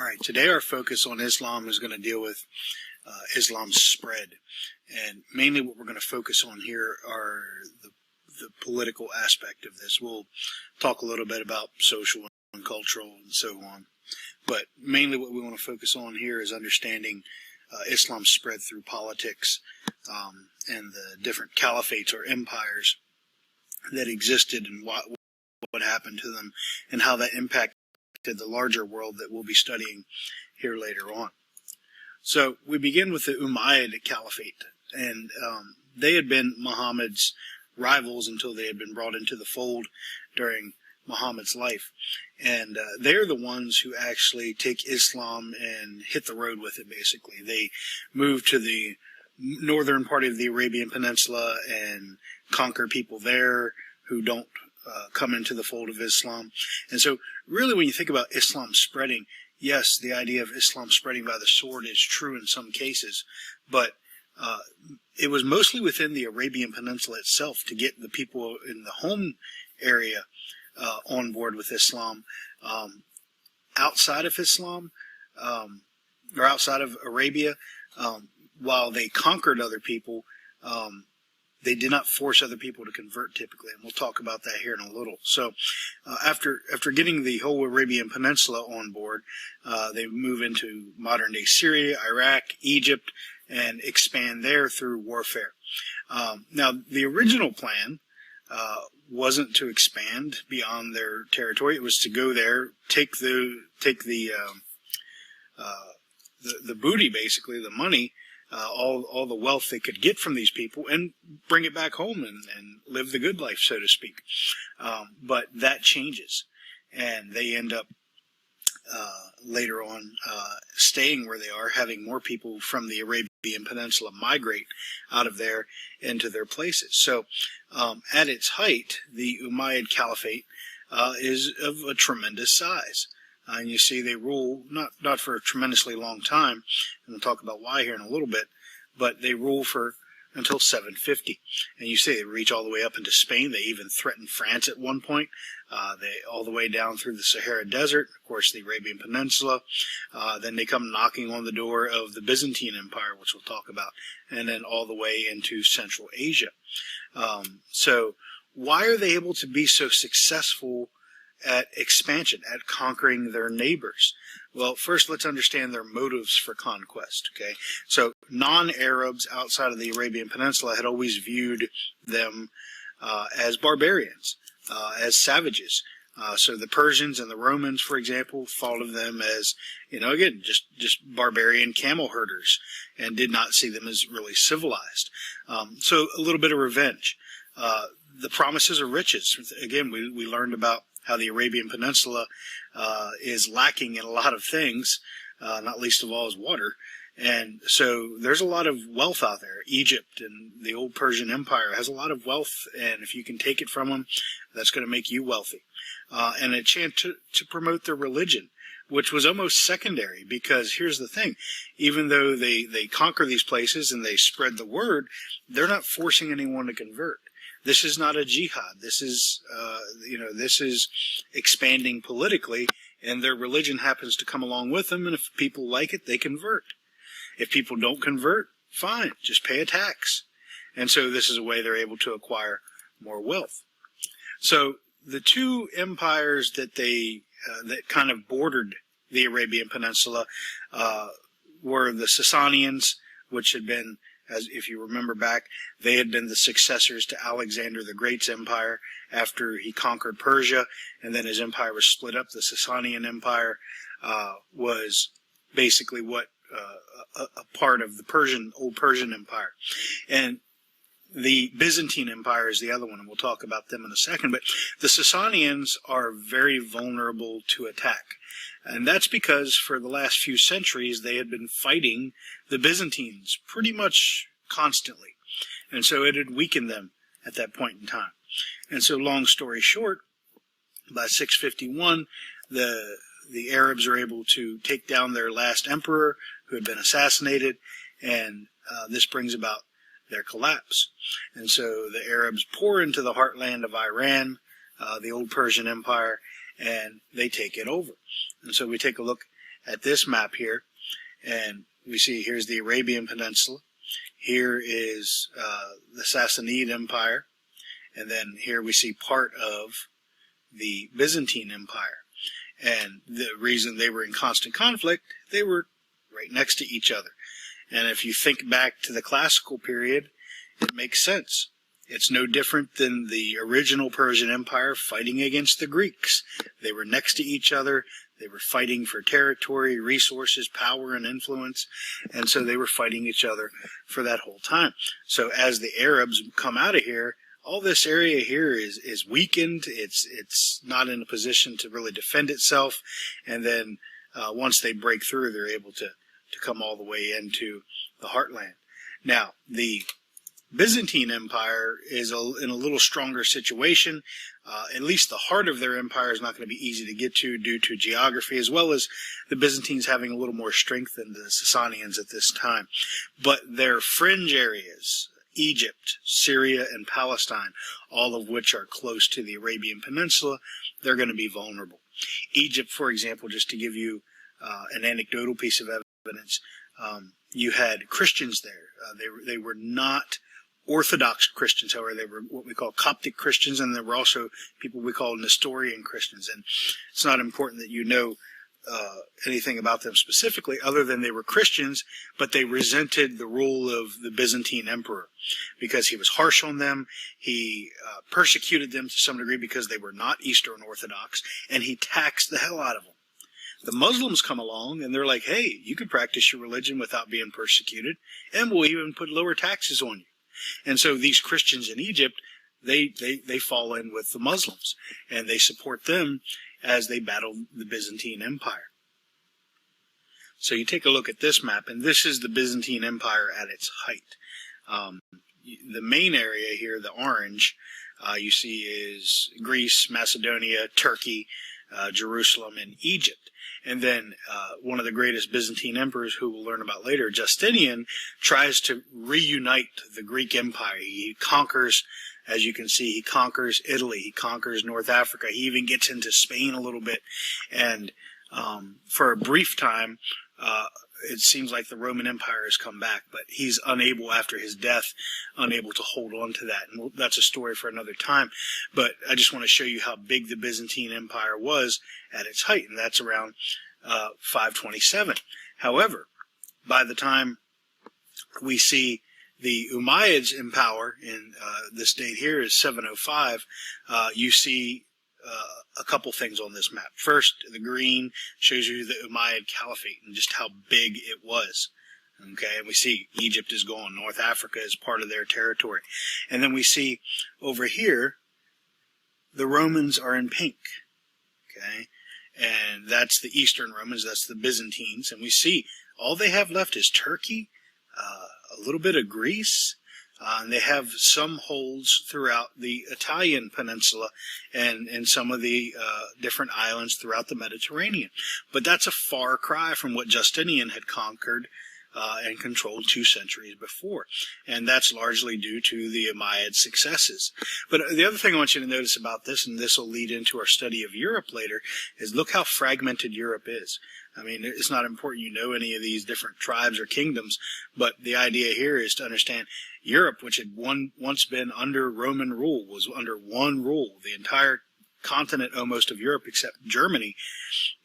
All right, today our focus on Islam is going to deal with Islam's spread. And mainly what we're going to focus on here are the political aspect of this. We'll talk a little bit about social and cultural and so on. But mainly what we want to focus on here is understanding Islam's spread through politics and the different caliphates or empires that existed and what happened to them and how that impacted the larger world that we'll be studying here later on. So we begin with the Umayyad Caliphate, and they had been Muhammad's rivals until they had been brought into the fold during Muhammad's life. And they're the ones who actually take Islam and hit the road with it, basically. They move to the northern part of the Arabian Peninsula and conquer people there who don't come into the fold of Islam. And so really when you think about Islam spreading, yes, the idea of Islam spreading by the sword is true in some cases, but it was mostly within the Arabian Peninsula itself to get the people in the home area on board with Islam. Outside of Islam, or outside of Arabia, while they conquered other people, they did not force other people to convert typically, and we'll talk about that here in a little. So after getting the whole Arabian Peninsula on board, they move into modern-day Syria, Iraq, Egypt, and expand there through warfare. Now, the original plan wasn't to expand beyond their territory. It was to go there, take the booty, basically, the money, all the wealth they could get from these people, and bring it back home and live the good life, so to speak. But that changes, and they end up later on staying where they are, having more people from the Arabian Peninsula migrate out of there into their places. So at its height, the Umayyad Caliphate is of a tremendous size. And you see they rule not for a tremendously long time, and we'll talk about why here in a little bit, but they rule for until 750. And you see they reach all the way up into Spain. They even threaten France at one point. They all the way down through the Sahara Desert, of course the Arabian Peninsula. Then they come knocking on the door of the Byzantine Empire, which we'll talk about, and then all the way into Central Asia. So why are they able to be so successful at expansion, at conquering their neighbors? Well, first let's understand their motives for conquest, okay? So non-Arabs outside of the Arabian Peninsula had always viewed them as barbarians, as savages. So the Persians and the Romans, for example, thought of them as, again, just barbarian camel herders and did not see them as really civilized. So a little bit of revenge. The promises of riches. Again, we learned about how the Arabian Peninsula is lacking in a lot of things, not least of all is water. And so there's a lot of wealth out there. Egypt and the old Persian Empire has a lot of wealth, and if you can take it from them, that's going to make you wealthy. And a chance to promote their religion, which was almost secondary, because here's the thing. Even though they conquer these places and they spread the word, they're not forcing anyone to convert. This is not a jihad. This is, this is expanding politically, and their religion happens to come along with them, and if people like it, they convert. If people don't convert, fine, just pay a tax. And so this is a way they're able to acquire more wealth. So the two empires that that kind of bordered the Arabian Peninsula were the Sasanians, which had been, as if you remember back, they had been the successors to Alexander the Great's empire after he conquered Persia, and then his empire was split up. The Sasanian Empire was basically a part of the old Persian Empire. And the Byzantine Empire is the other one, and we'll talk about them in a second. But the Sasanians are very vulnerable to attack. And that's because for the last few centuries, they had been fighting the Byzantines pretty much constantly. And so it had weakened them at that point in time. And so long story short, by 651, the Arabs are able to take down their last emperor who had been assassinated, and this brings about their collapse. And so the Arabs pour into the heartland of Iran, the old Persian Empire, and they take it over. And so we take a look at this map here, and we see here's the Arabian Peninsula. Here is the Sassanid Empire, and then here we see part of the Byzantine Empire. And the reason they were in constant conflict, they were right next to each other. And if you think back to the classical period, it makes sense. It's no different than the original Persian Empire fighting against the Greeks. They were next to each other. They were fighting for territory, resources, power, and influence. And so they were fighting each other for that whole time. So as the Arabs come out of here, all this area here is weakened. It's not in a position to really defend itself. And then once they break through, they're able to come all the way into the heartland. Now, the Byzantine Empire is in a little stronger situation. At least the heart of their empire is not going to be easy to get to due to geography, as well as the Byzantines having a little more strength than the Sasanians at this time. But their fringe areas, Egypt, Syria, and Palestine, all of which are close to the Arabian Peninsula, they're going to be vulnerable. Egypt, for example, just to give you an anecdotal piece of evidence, you had Christians there. They were not Orthodox Christians, however, they were what we call Coptic Christians, and there were also people we call Nestorian Christians. And it's not important that you know anything about them specifically, other than they were Christians, but they resented the rule of the Byzantine emperor because he was harsh on them. He persecuted them to some degree because they were not Eastern Orthodox, and he taxed the hell out of them. The Muslims come along, and they're like, hey, you can practice your religion without being persecuted, and we'll even put lower taxes on you. And so these Christians in Egypt, they fall in with the Muslims, and they support them as they battle the Byzantine Empire. So you take a look at this map, and this is the Byzantine Empire at its height. The main area here, the orange, you see is Greece, Macedonia, Turkey, Jerusalem, and Egypt. And then one of the greatest Byzantine emperors, who we'll learn about later, Justinian, tries to reunite the Greek Empire. He conquers, as you can see, he conquers Italy, he conquers North Africa, he even gets into Spain a little bit. And for a brief time, it seems like the Roman Empire has come back, but he's unable, after his death, unable to hold on to that. And that's a story for another time. But I just want to show you how big the Byzantine Empire was at its height, and that's around 527. However, by the time we see the Umayyads in power, in this date here is 705, you see a couple things on this map. First, the green shows you the Umayyad Caliphate and just how big it was. Okay, and we see Egypt is gone. North Africa is part of their territory. And then we see over here, the Romans are in pink. Okay, and that's the Eastern Romans, that's the Byzantines. And we see all they have left is Turkey, a little bit of Greece, and they have some holds throughout the Italian peninsula and some of the different islands throughout the Mediterranean. But that's a far cry from what Justinian had conquered and controlled 2 centuries before. And that's largely due to the Umayyad successes. But the other thing I want you to notice about this, and this will lead into our study of Europe later, is look how fragmented Europe is. I mean, it's not important you know any of these different tribes or kingdoms, but the idea here is to understand Europe, which had once been under Roman rule, was under one rule. The entire continent almost of Europe except Germany.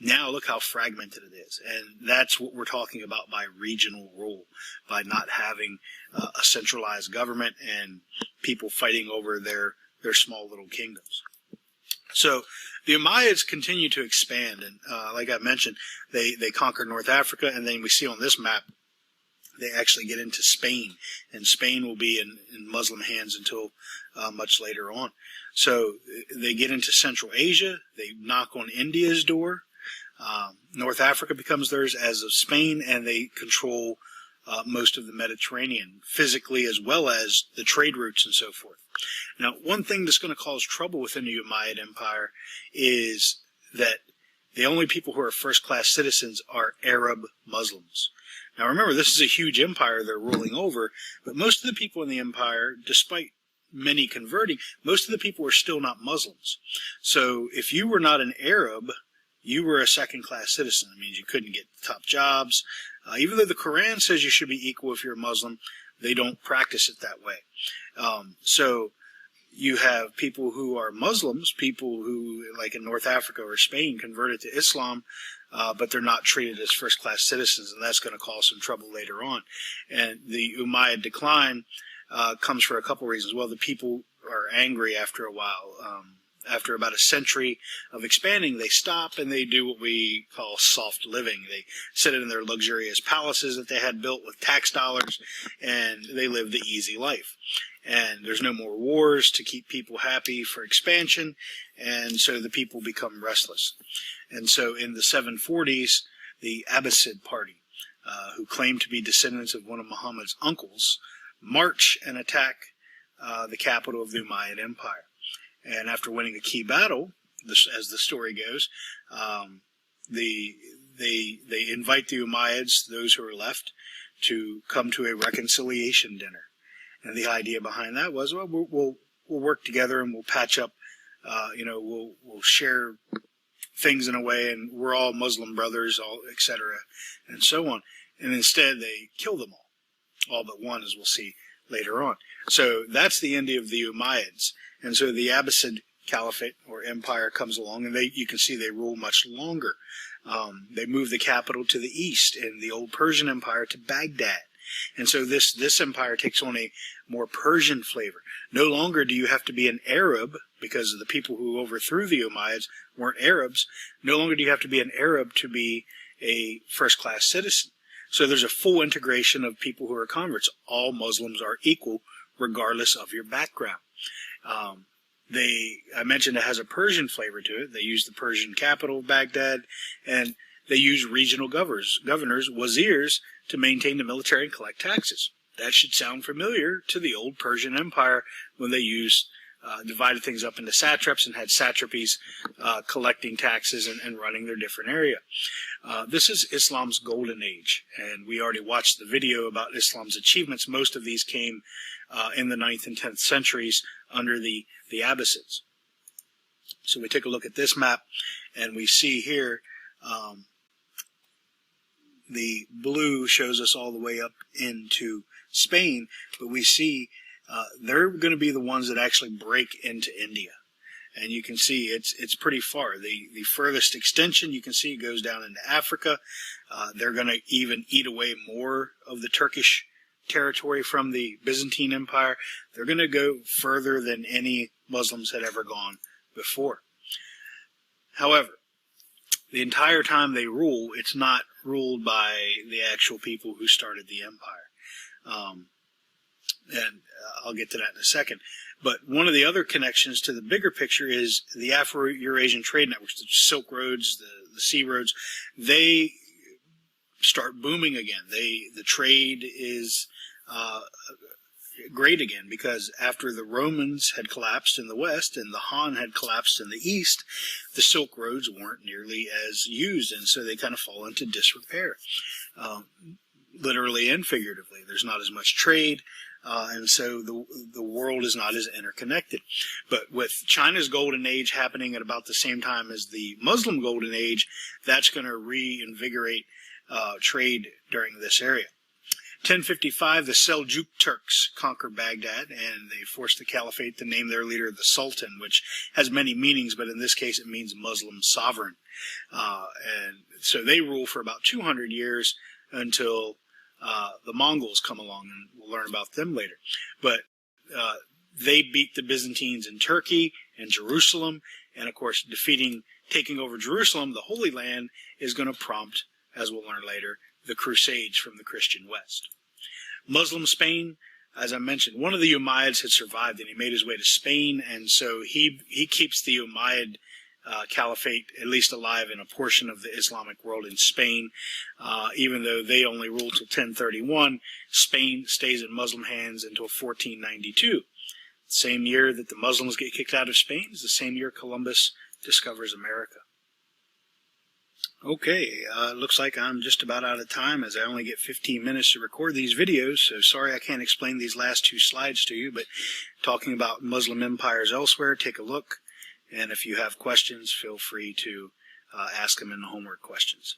Now look how fragmented it is. And that's what we're talking about by regional rule, by not having a centralized government and people fighting over their small little kingdoms. So the Umayyads continue to expand, and like I mentioned, they conquer North Africa, and then we see on this map they actually get into Spain, and Spain will be in Muslim hands until much later on. So they get into Central Asia, they knock on India's door, North Africa becomes theirs as of Spain, and they control most of the Mediterranean, physically as well as the trade routes and so forth. Now, one thing that's going to cause trouble within the Umayyad Empire is that the only people who are first-class citizens are Arab Muslims. Now, remember, this is a huge empire they're ruling over, but most of the people in the empire, despite many converting, most of the people are still not Muslims. So if you were not an Arab, you were a second-class citizen. It means you couldn't get top jobs. Even though the Quran says you should be equal if you're a Muslim, they don't practice it that way. So you have people who are Muslims, people who, like in North Africa or Spain, converted to Islam, but they're not treated as first-class citizens, and that's going to cause some trouble later on. And the Umayyad decline comes for a couple reasons. Well, the people are angry after a while. After about a century of expanding, they stop and they do what we call soft living. They sit in their luxurious palaces that they had built with tax dollars, and they live the easy life. And there's no more wars to keep people happy for expansion, and so the people become restless. And so in the 740s, the Abbasid party, who claimed to be descendants of one of Muhammad's uncles, march and attack the capital of the Umayyad Empire. And after winning a key battle, as the story goes, they invite the Umayyads, those who are left, to come to a reconciliation dinner. And the idea behind that was, well, we'll work together and we'll patch up, we'll share things in a way, and we're all Muslim brothers, etc., and so on. And instead, they kill them all but one, as we'll see later on. So that's the end of the Umayyads. And so the Abbasid Caliphate or empire comes along, and you can see they rule much longer. They move the capital to the east in the old Persian Empire to Baghdad. And so this empire takes on a more Persian flavor. No longer do you have to be an Arab, because the people who overthrew the Umayyads weren't Arabs. No longer do you have to be an Arab to be a first-class citizen. So there's a full integration of people who are converts. All Muslims are equal, regardless of your background. I mentioned it has a Persian flavor to it. They use the Persian capital of Baghdad, and they use regional governors, wazirs, to maintain the military and collect taxes. That should sound familiar to the old Persian Empire when they divided things up into satraps and had satrapies collecting taxes and running their different area. This is Islam's golden age, and we already watched the video about Islam's achievements. Most of these came in the 9th and 10th centuries under the Abbasids. So we take a look at this map, and we see here the blue shows us all the way up into Spain, but we see they're going to be the ones that actually break into India. And you can see it's pretty far. The furthest extension you can see goes down into Africa. They're going to even eat away more of the Turkish territory from the Byzantine Empire. They're going to go further than any Muslims had ever gone before. However, the entire time they rule, it's not ruled by the actual people who started the empire. And I'll get to that in a second. But one of the other connections to the bigger picture is the Afro-Eurasian trade networks, the Silk Roads, the Sea Roads. They start booming again. The trade is great again, because after the Romans had collapsed in the west and the Han had collapsed in the east, the Silk Roads weren't nearly as used, and so they kind of fall into disrepair, literally and figuratively. There's not as much trade, and so the world is not as interconnected. But with China's golden age happening at about the same time as the Muslim golden age, that's going to reinvigorate trade during this area. 1055, the Seljuk Turks conquer Baghdad, and they force the caliphate to name their leader the Sultan, which has many meanings, but in this case it means Muslim sovereign. And so they rule for about 200 years until the Mongols come along, and we'll learn about them later. But they beat the Byzantines in Turkey and Jerusalem, and of course taking over Jerusalem, the Holy Land, is going to prompt, as we'll learn later, the Crusades from the Christian West. Muslim Spain, as I mentioned, one of the Umayyads had survived, and he made his way to Spain, and so he keeps the Umayyad Caliphate at least alive in a portion of the Islamic world in Spain. Even though they only rule till 1031, Spain stays in Muslim hands until 1492. The same year that the Muslims get kicked out of Spain is the same year Columbus discovers America. Okay, looks like I'm just about out of time, as I only get 15 minutes to record these videos, so sorry I can't explain these last two slides to you, but talking about Muslim empires elsewhere, take a look, and if you have questions, feel free to ask them in the homework questions.